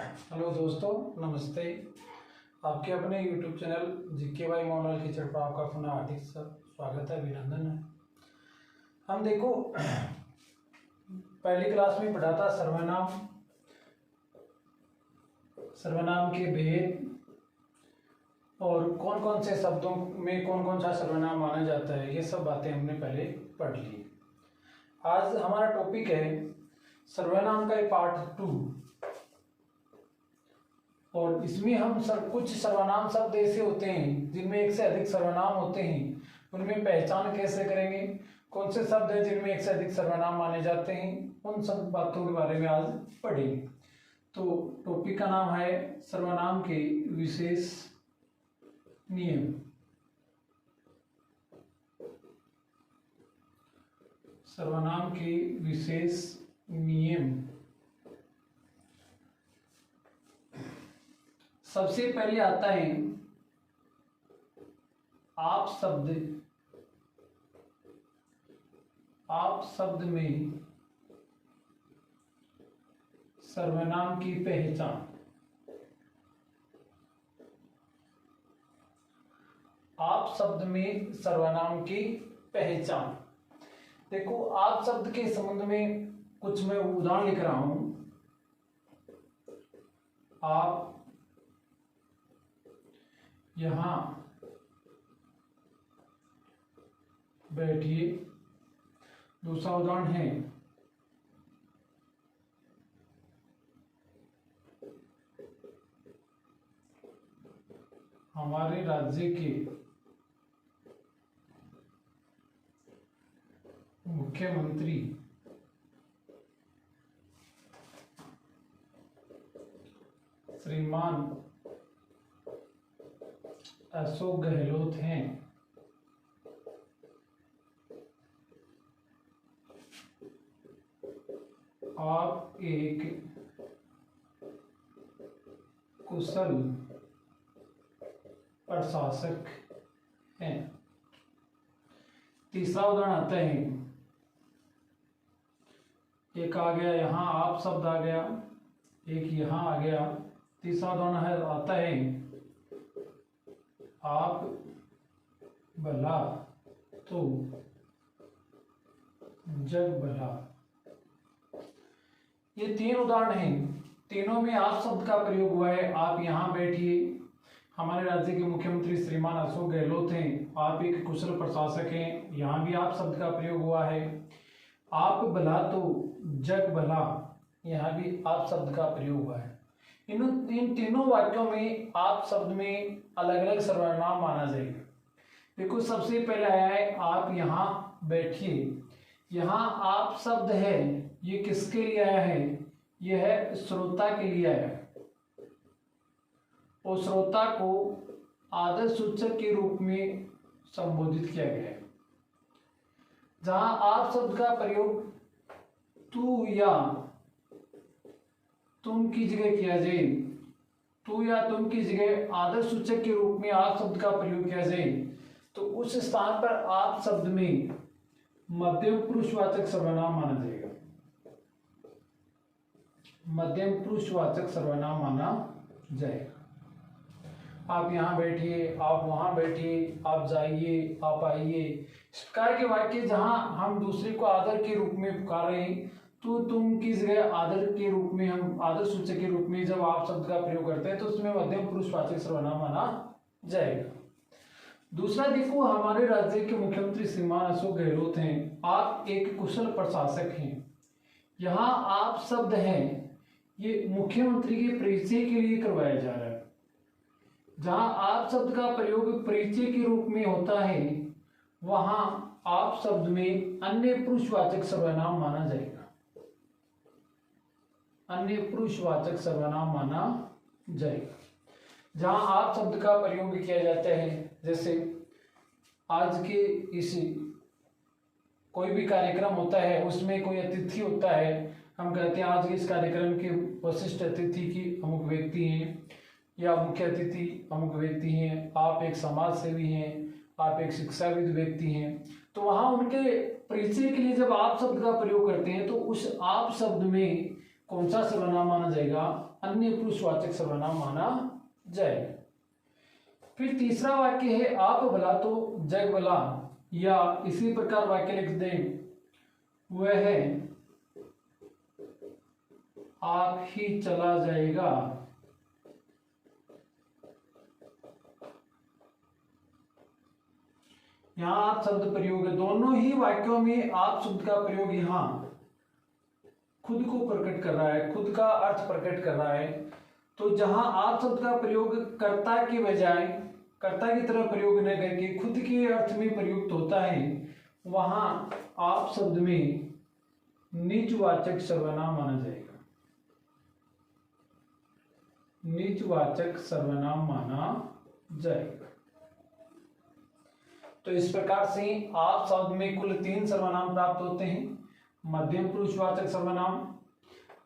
Hello दोस्तों, नमस्ते। आपके अपने YouTube channel GK by model कीचड़ पर आपका पुनः हार्दिक स्वागत है, अभिनंदन है। हम देखो पहली क्लास में पढ़ा था सर्वनाम के भेद और कौन कौन से शब्दों में कौन कौन सा सर्वनाम माना जाता है। ये सब बातें हमने पहले पढ़ ली। आज हमारा टॉपिक है सर्वनाम का पार्ट 2 और इसमें हम कुछ सर्वनाम शब्द ऐसे होते हैं जिनमें एक से अधिक सर्वनाम होते हैं, उनमें पहचान कैसे करेंगे, कौन से शब्द हैं जिनमें एक से अधिक सर्वनाम माने जाते हैं, उन सब बातों के बारे में आज पढ़ेंगे। तो टॉपिक का नाम है सर्वनाम के विशेष नियम। सर्वनाम के विशेष नियम। सबसे पहले आता है आप शब्द में सर्वनाम की पहचान। आप शब्द में सर्वनाम की पहचान। देखो, आप शब्द के संबंध में कुछ मैं उदाहरण लिख रहा हूं। आप यहां बैठिए। दूसरा उदाहरण है हमारे राज्य के मुख्यमंत्री श्रीमान अशोक गहलोत हैं। आप एक कुशल प्रशासक हैं। तीसरा उदाहरण आता है, एक आ गया यहाँ आप शब्द आ गया, एक यहाँ आ गया। तीसरा उदाहरण आता है आप भला तो जग भला। ये तीन उदाहरण हैं, तीनों में आप शब्द का प्रयोग हुआ है। आप यहाँ बैठिए, हमारे राज्य के मुख्यमंत्री श्रीमान अशोक गहलोत हैं। आप एक कुशल प्रशासक हैं, यहाँ भी आप शब्द का प्रयोग हुआ है। आप भला तो जग भला, यहाँ भी आप शब्द का प्रयोग हुआ है। इन तीनों वाक्यों में आप शब्द में अलग अलग सर्वनाम माना जाएगा। देखो, सबसे पहले आया है आप यहाँ बैठिए। यहाँ आप शब्द है, ये किसके लिए आया है? यह है श्रोता के लिए आया है और श्रोता को आदर सूचक के रूप में संबोधित किया गया है। जहां आप शब्द का प्रयोग तू या तुम की जगह किया जाए, तू या तुम की जगह आदर सूचक के रूप में आप शब्द का प्रयोग किया जाए, तो उस स्थान पर आप शब्द में मध्यम पुरुषवाचक सर्वनाम माना जाएगा। मध्यम पुरुषवाचक सर्वनाम माना जाएगा। आप यहाँ बैठिए, आप वहां बैठिए, आप जाइए, आप आइए, इस प्रकार के वाक्य जहां हम दूसरे को आदर के रूप में पुकार रहे हैं, तो तुम की जगह आदर के रूप में, हम आदर सूचक के रूप में जब आप शब्द का प्रयोग करते हैं तो उसमें मध्यम पुरुषवाचक सर्वनाम माना जाएगा। दूसरा देखो, हमारे राज्य के मुख्यमंत्री श्रीमान अशोक गहलोत हैं। आप एक कुशल प्रशासक हैं। यहाँ आप शब्द हैं, ये मुख्यमंत्री के परिचय के लिए करवाया जा रहा है। जहां आप शब्द का प्रयोग परिचय के रूप में होता है, वहां आप शब्द में अन्य पुरुषवाचक सर्वनाम माना जाएगा। अन्य पुरुषवाचक सर्वनाम माना जाएगा। जहां आप शब्द का प्रयोग किया जाता है, जैसे आज के इस कोई भी कार्यक्रम होता है, उसमें कोई अतिथि होता है, हम कहते हैं आज के इस कार्यक्रम के वरिष्ठ अतिथि की अमुक व्यक्ति हैं या मुख्य अतिथि अमुक व्यक्ति हैं। आप एक समाज सेवी हैं, आप एक शिक्षाविद व्यक्ति हैं। तो वहां उनके परिचय के लिए जब आप शब्द का प्रयोग करते हैं तो उस आप शब्द में कौन सा सर्वनाम माना जाएगा? अन्य पुरुषवाचक सर्वनाम माना जाएगा। फिर तीसरा वाक्य है आप भला तो जग भला, या इसी प्रकार वाक्य लिख दें, वह है आप ही चला जाएगा। यहां आप शब्द प्रयोग है, दोनों ही वाक्यों में आप शब्द का प्रयोग यहां खुद को प्रकट कर रहा है, खुद का अर्थ प्रकट कर रहा है। तो जहां आप शब्द का प्रयोग कर्ता के बजाय कर्ता की तरह प्रयोग न करके खुद के अर्थ में प्रयुक्त होता है, वहां आप शब्द में निजवाचक सर्वनाम माना जाएगा, निजवाचक सर्वनाम माना जाएगा। तो इस प्रकार से आप शब्द में कुल 3 सर्वनाम प्राप्त होते हैं, मध्यम पुरुषवाचक सर्वनाम,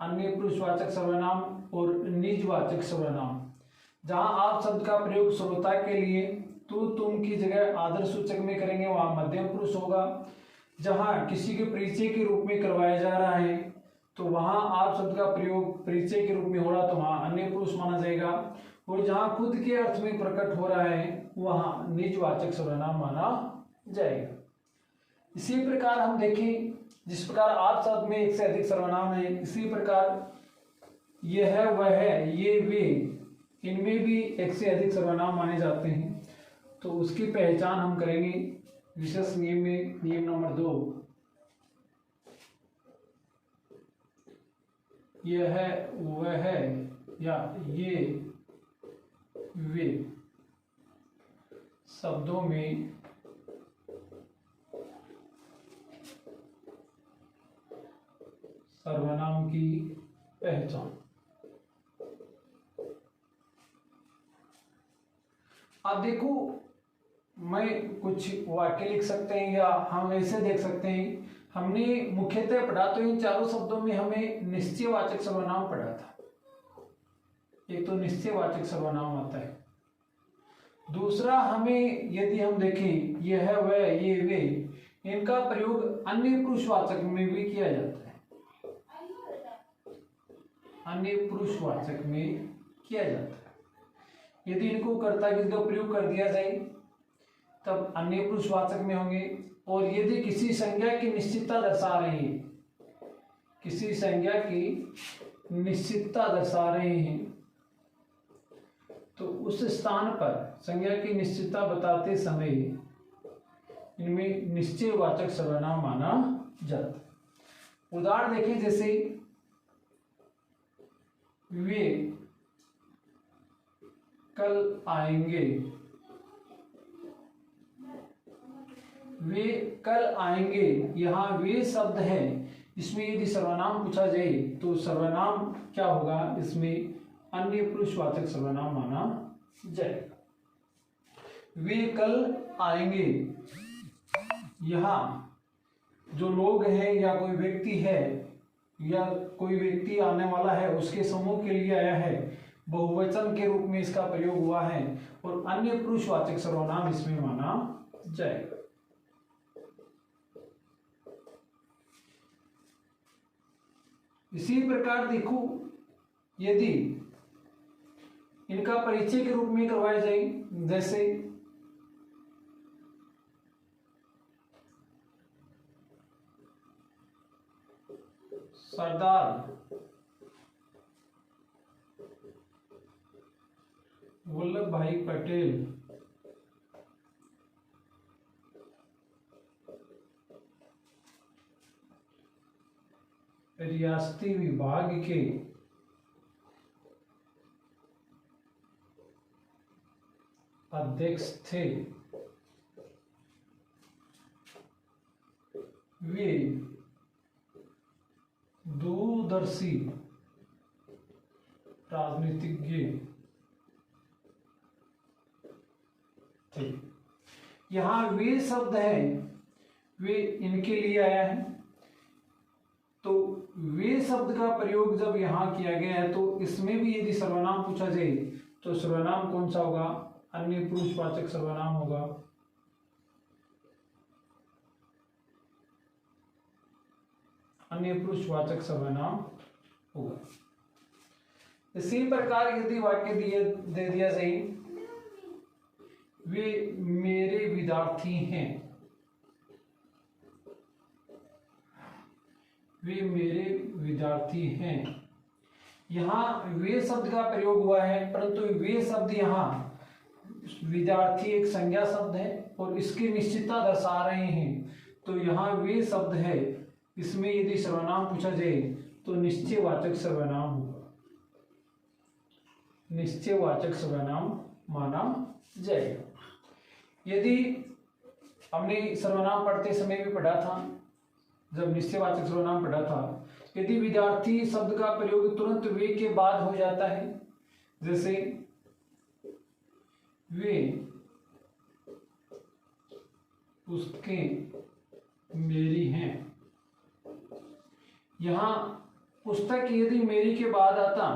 अन्य पुरुषवाचक सर्वनाम और निजवाचक सर्वनाम। जहां आप शब्द का प्रयोग श्रोता के लिए तू तुम की जगह आदर सूचक में करेंगे, वहां मध्यम पुरुष होगा। जहां किसी के परिचय के रूप में करवाया जा रहा है तो वहां आप शब्द का प्रयोग परिचय के रूप में हो रहा, तो वहां अन्य पुरुष माना जाएगा। और जहां खुद के अर्थ में प्रकट हो रहा है वहां निजवाचक सर्वनाम माना जाएगा। इसी प्रकार हम देखें, जिस प्रकार आप शब्द में एक से अधिक सर्वनाम है, इसी प्रकार यह है, वह है, ये, वे, इनमें भी एक से अधिक सर्वनाम माने जाते हैं। तो उसकी पहचान हम करेंगे विशेष नियम में, नियम नंबर 2। यह है, वह है, या ये, वे शब्दों में सर्वनाम की पहचान। अब देखो, मैं कुछ वाक्य लिख सकते हैं या हम ऐसे देख सकते हैं। हमने मुख्यतः पढ़ा तो इन चारों शब्दों में हमें निश्चयवाचक सर्वनाम पढ़ा था। एक तो निश्चयवाचक सर्वनाम आता है, दूसरा हमें यदि हम देखें यह है, वह, ये, वे, इनका प्रयोग अन्य पुरुषवाचक में भी किया जाता है, अन्य पुरुषवाचक में किया जाता है। यदि इनको कर्ता की जगह प्रयोग कर दिया जाए तब अन्य पुरुषवाचक में होंगे। और यदि किसी संज्ञा की निश्चितता दर्शा रहे हैं, किसी संज्ञा की निश्चितता दर्शा रहे हैं, तो उस स्थान पर संज्ञा की निश्चितता बताते समय इनमें निश्चयवाचक सर्वनाम माना जाता है। उदाहरण देखें, जैसे वे कल आएंगे, वे कल आएंगे, यहां वे शब्द है, इसमें यदि सर्वनाम पूछा जाए तो सर्वनाम क्या होगा? इसमें अन्य पुरुषवाचक सर्वनाम माना जाएगा। वे कल आएंगे, यहां जो लोग हैं या कोई व्यक्ति है या कोई व्यक्ति आने वाला है उसके समूह के लिए आया है, बहुवचन के रूप में इसका प्रयोग हुआ है और अन्य पुरुषवाचक सर्वनाम इसमें माना जाएगा। इसी प्रकार देखो, यदि इनका परिचय के रूप में करवाया जाए, जैसे सरदार वल्लभ भाई पटेल रियासती विभाग के अध्यक्ष थे, वे दूरदर्शी राजनीतिज्ञ थे। यहां वे शब्द है, वे इनके लिए आया है, तो वे शब्द का प्रयोग जब यहां किया गया है तो इसमें भी यदि सर्वनाम पूछा जाए तो सर्वनाम कौन सा होगा? अन्य पुरुषवाचक सर्वनाम होगा। अन्य पुरुषवाचक सर्वनाम होगा। इसी प्रकार यदि वाक्य दे दिया जाए वे मेरे विद्यार्थी हैं, वे मेरे विद्यार्थी हैं, यहाँ वे शब्द का प्रयोग हुआ है, परंतु वे शब्द यहाँ विद्यार्थी एक संज्ञा शब्द है और इसकी निश्चितता दर्शा रहे हैं, तो यहाँ वे शब्द है, इसमें यदि सर्वनाम पूछा जाए तो निश्चयवाचक सर्वनाम होगा, निश्चयवाचक सर्वनाम माना जाएगा। यदि हमने सर्वनाम पढ़ते समय भी पढ़ा था, जब निश्चयवाचक सर्वनाम पढ़ा था, यदि विद्यार्थी शब्द का प्रयोग तुरंत वे के बाद हो जाता है, जैसे वे पुस्तकें मेरी हैं, यहाँ पुस्तक यदि मेरी के बाद आता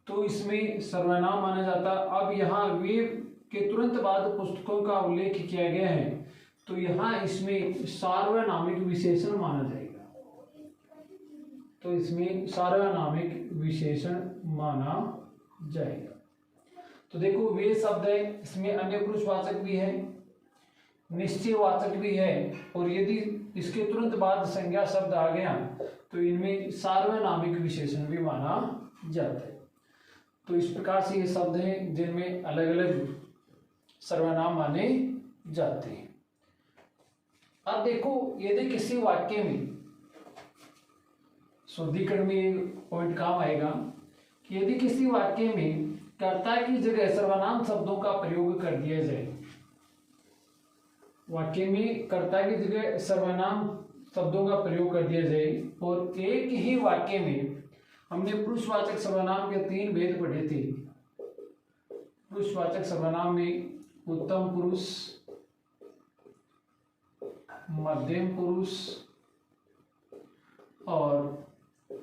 तो इसमें सर्वनाम माना जाता। अब यहाँ वे के तुरंत बाद पुस्तकों का उल्लेख किया गया है, तो यहाँ इसमें सार्वनामिक विशेषण माना जाएगा, तो इसमें सार्वनामिक विशेषण माना जाएगा। तो देखो वे शब्द है, इसमें अन्य पुरुषवाचक भी है, निश्चयवाचक भी है, और यदि इसके तुरंत बाद संज्ञा शब्द आ गया तो इनमें सार्वनामिक विशेषण भी माना जाता है। तो इस प्रकार से ये शब्द हैं जिनमें अलग अलग सर्वनाम माने जाते हैं। अब देखो यदि किसी वाक्य में शुद्धिकरण में पॉइंट काम आएगा कि यदि किसी वाक्य में कर्ता की जगह सर्वनाम शब्दों का प्रयोग कर दिया जाए, वाक्य में कर्ता की जगह सर्वनाम शब्दों का प्रयोग कर दिया जाए और एक ही वाक्य में हमने पुरुषवाचक सर्वनाम के 3 भेद पढ़े थे। पुरुषवाचक सर्वनाम में उत्तम पुरुष, मध्यम पुरुष और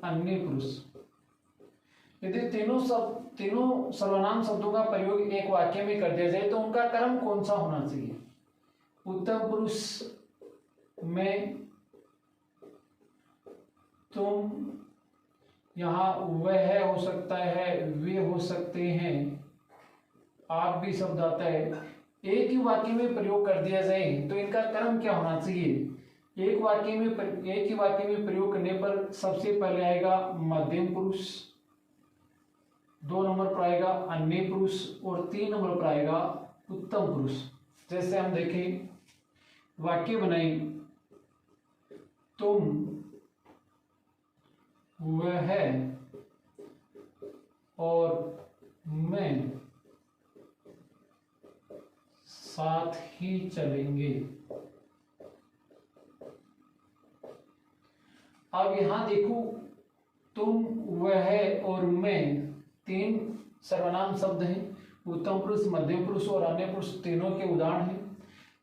अन्य पुरुष। यदि तीनों सर्वनाम शब्दों का प्रयोग एक वाक्य में कर दिया जाए तो उनका क्रम कौन सा होना चाहिए? उत्तम पुरुष में तुम, यहाँ वह हो सकता है, वे हो सकते हैं, आप भी शब्द आता है, एक ही वाक्य में प्रयोग कर दिया जाए तो इनका क्रम क्या होना चाहिए? एक ही वाक्य में प्रयोग करने पर सबसे पहले आएगा मध्यम पुरुष, 2 नंबर पर आएगा अन्य पुरुष और 3 नंबर पर आएगा उत्तम पुरुष। जैसे हम देखें वाक्य बनाए, तुम, वह और मैं साथ ही चलेंगे। अब यहां देखो तुम, वह और मैं 3 सर्वनाम शब्द हैं, उत्तम पुरुष, मध्यम पुरुष और अन्य पुरुष तीनों के उदाहरण हैं।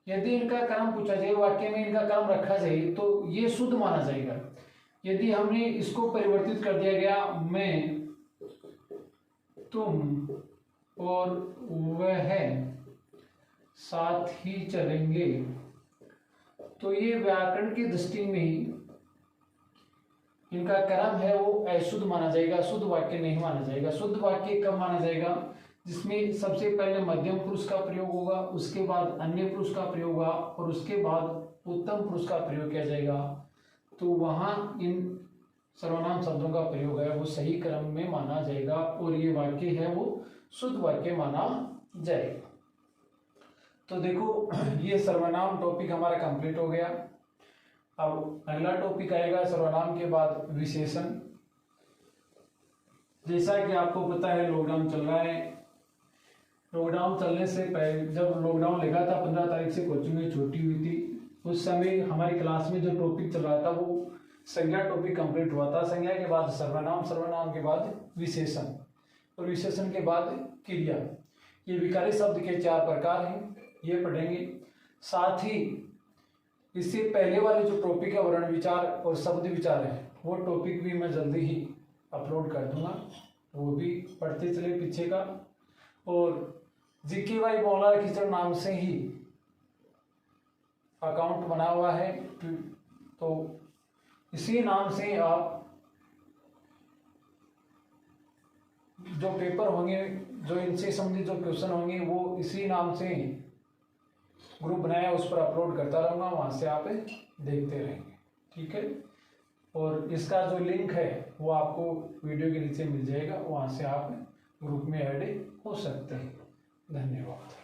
यदि इनका क्रम पूछा जाए, वाक्य में इनका क्रम रखा जाए तो ये शुद्ध माना जाएगा। यदि हमने इसको परिवर्तित कर दिया गया, मैं, तुम और वह साथ ही चलेंगे, तो ये व्याकरण की दृष्टि में इनका क्रम है वो अशुद्ध माना जाएगा, शुद्ध वाक्य नहीं माना जाएगा। शुद्ध वाक्य कब माना जाएगा? जिसमें सबसे पहले मध्यम पुरुष का प्रयोग होगा, उसके बाद अन्य पुरुष का प्रयोग होगा और उसके बाद उत्तम पुरुष का प्रयोग किया जाएगा, तो वहां इन सर्वनाम शब्दों का प्रयोग है वो सही क्रम में माना जाएगा और ये वाक्य है वो शुद्ध वाक्य माना जाएगा। तो देखो ये सर्वनाम टॉपिक हमारा कंप्लीट हो गया। अब अगला टॉपिक आएगा सर्वनाम के बाद विशेषण। जैसा कि आपको पता है लॉकडाउन चल रहा है, लॉकडाउन चलने से पहले जब लॉकडाउन लगा था 15 तारीख से कोचिंग छुट्टी हुई थी, उस समय हमारी क्लास में जो टॉपिक चल रहा था वो संज्ञा टॉपिक कंप्लीट हुआ था। संज्ञा के बाद सर्वनाम, सर्वनाम के बाद विशेषण और विशेषण के बाद क्रिया। ये विकारी शब्द के 4 प्रकार हैं, ये पढ़ेंगे। साथ ही इससे पहले वाले जो टॉपिक है वर्ण विचार और शब्द विचार है वो टॉपिक भी मैं जल्दी ही अपलोड कर दूंगा, वो भी पढ़ते चले पीछे का। और GKY मौलाना खिचड़ नाम से ही अकाउंट बना हुआ है, तो इसी नाम से आप जो पेपर होंगे, जो इनसे संबंधित जो क्वेश्चन होंगे वो इसी नाम से ग्रुप बनाया उस पर अपलोड करता रहूँगा, वहाँ से आप देखते रहेंगे। ठीक है, और इसका जो लिंक है वो आपको वीडियो के नीचे मिल जाएगा, वहाँ से आप ग्रुप में ऐड हो सकते हैं। धन्यवाद।